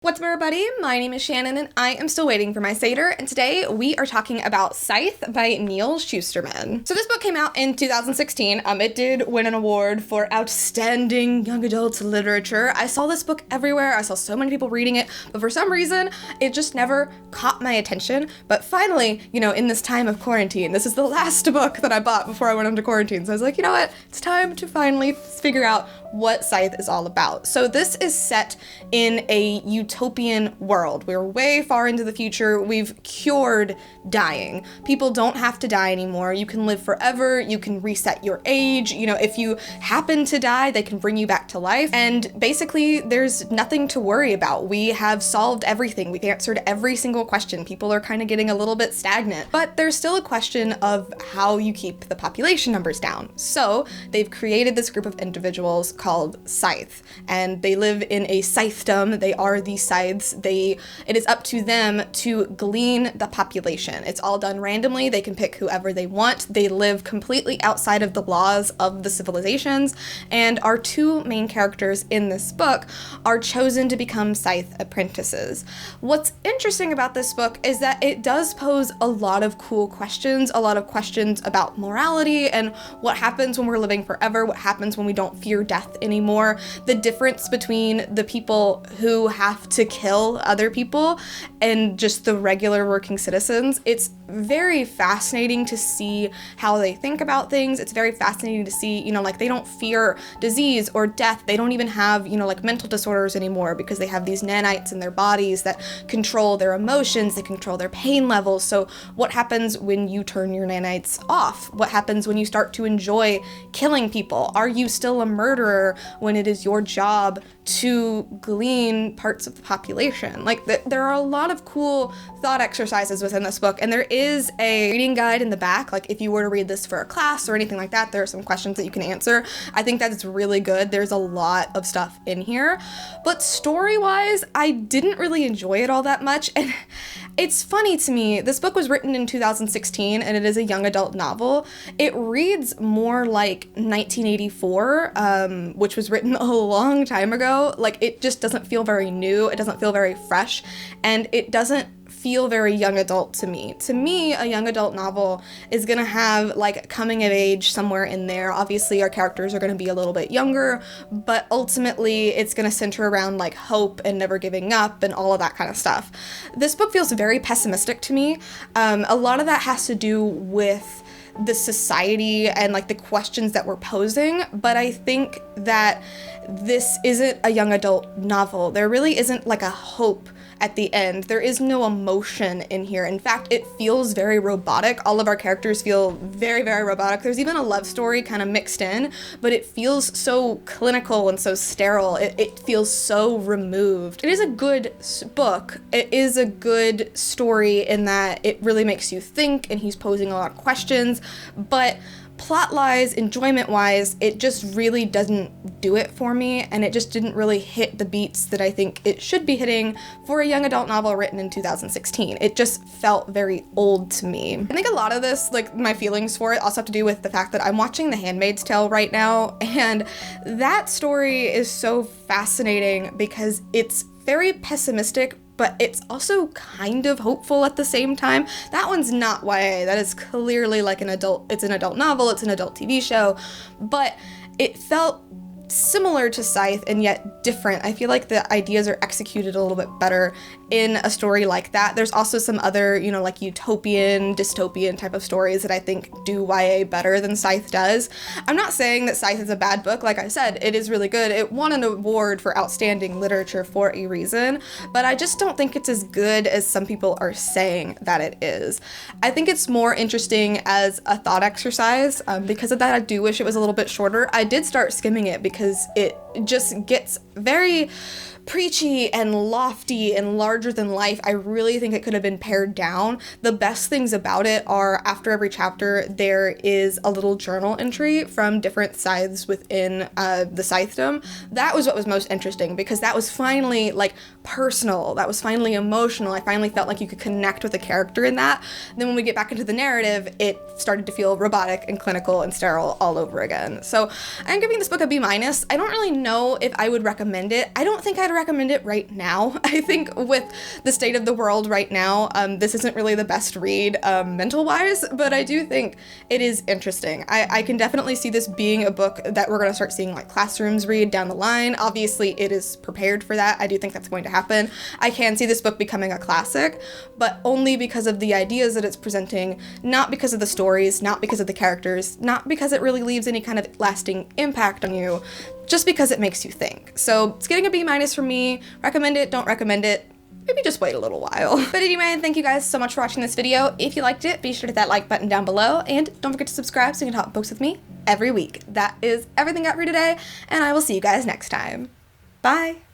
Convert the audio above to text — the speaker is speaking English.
What's up, everybody? My name is Shannon and I am still waiting for my Satyr, and today we are talking about Scythe by Neil Shusterman. So this book came out in 2016. It did win an award for outstanding young adult literature. I saw this book everywhere. I saw so many people reading it, but for some reason, it just never caught my attention. But finally, in this time of quarantine, this is the last book that I bought before I went into quarantine. So I was like, you know what? It's time to finally figure out what Scythe is all about. So this is set in a utopian world. We're way far into the future. We've cured dying. People don't have to die anymore. You can live forever. You can reset your age. If you happen to die, they can bring you back to life. And basically, there's nothing to worry about. We have solved everything. We've answered every single question. People are kind of getting a little bit stagnant, but there's still a question of how you keep the population numbers down. So they've created this group of individuals called Scythe, and they live in a Scythedom. They are the Scythes. It is up to them to glean the population. It's all done randomly. They can pick whoever they want. They live completely outside of the laws of the civilizations, and our two main characters in this book are chosen to become Scythe apprentices. What's interesting about this book is that it does pose a lot of cool questions, a lot of questions about morality and what happens when we're living forever, what happens when we don't fear death anymore, the difference between the people who have to kill other people and just the regular working citizens. It's very fascinating to see how they think about things. It's very fascinating to see, they don't fear disease or death. They don't even have, mental disorders anymore because they have these nanites in their bodies that control their emotions, they control their pain levels. So what happens when you turn your nanites off? What happens when you start to enjoy killing people? Are you still a murderer when it is your job to glean parts of the population? There are a lot of cool thought exercises within this book, and there is a reading guide in the back. If you were to read this for a class or anything like that, there are some questions that you can answer. I think that is really good. There's a lot of stuff in here, but story-wise, I didn't really enjoy it all that much, and it's funny to me. This book was written in 2016, and it is a young adult novel. It reads more like 1984, which was written a long time ago. It just doesn't feel very new. It doesn't feel very fresh, and it doesn't feel very young adult to me. To me, a young adult novel is gonna have coming of age somewhere in there. Obviously, our characters are gonna be a little bit younger, but ultimately it's gonna center around hope and never giving up and all of that kind of stuff. This book feels very pessimistic to me. A lot of that has to do with the society and the questions that we're posing, but I think that this isn't a young adult novel. There really isn't a hope at the end. There is no emotion in here. In fact, it feels very robotic. All of our characters feel very, very robotic. There's even a love story kind of mixed in, but it feels so clinical and so sterile. It feels so removed. It is a good book. It is a good story in that it really makes you think, and he's posing a lot of questions, but plot-wise, enjoyment-wise, it just really doesn't do it for me, and it just didn't really hit the beats that I think it should be hitting for a young adult novel written in 2016. It just felt very old to me. I think a lot of this, my feelings for it also have to do with the fact that I'm watching The Handmaid's Tale right now, and that story is so fascinating because it's very pessimistic, but it's also kind of hopeful at the same time. That one's not YA. That is clearly it's an adult novel, it's an adult TV show, but it felt similar to Scythe and yet different. I feel like the ideas are executed a little bit better in a story like that. There's also some other, utopian, dystopian type of stories that I think do YA better than Scythe does. I'm not saying that Scythe is a bad book. Like I said, it is really good. It won an award for outstanding literature for a reason, but I just don't think it's as good as some people are saying that it is. I think it's more interesting as a thought exercise. Because of that, I do wish it was a little bit shorter. I did start skimming it because it just gets very preachy and lofty and larger than life. I really think it could have been pared down. The best things about it are after every chapter, there is a little journal entry from different scythes within the Scythedom. That was what was most interesting because that was finally personal. That was finally emotional. I finally felt like you could connect with a character in that. And then when we get back into the narrative, it started to feel robotic and clinical and sterile all over again. So I'm giving this book a B-. I don't really know if I would recommend it. I don't think I'd recommend it right now. I think with the state of the world right now, this isn't really the best read mental-wise, but I do think it is interesting. I can definitely see this being a book that we're going to start seeing like classrooms read down the line. Obviously, it is prepared for that. I do think that's going to happen. I can see this book becoming a classic, but only because of the ideas that it's presenting, not because of the stories, not because of the characters, not because it really leaves any kind of lasting impact on you, just because it makes you think. So it's getting a B- from me. Recommend it, don't recommend it. Maybe just wait a little while. But anyway, thank you guys so much for watching this video. If you liked it, be sure to hit that like button down below, and don't forget to subscribe so you can talk books with me every week. That is everything I got for today, and I will see you guys next time. Bye!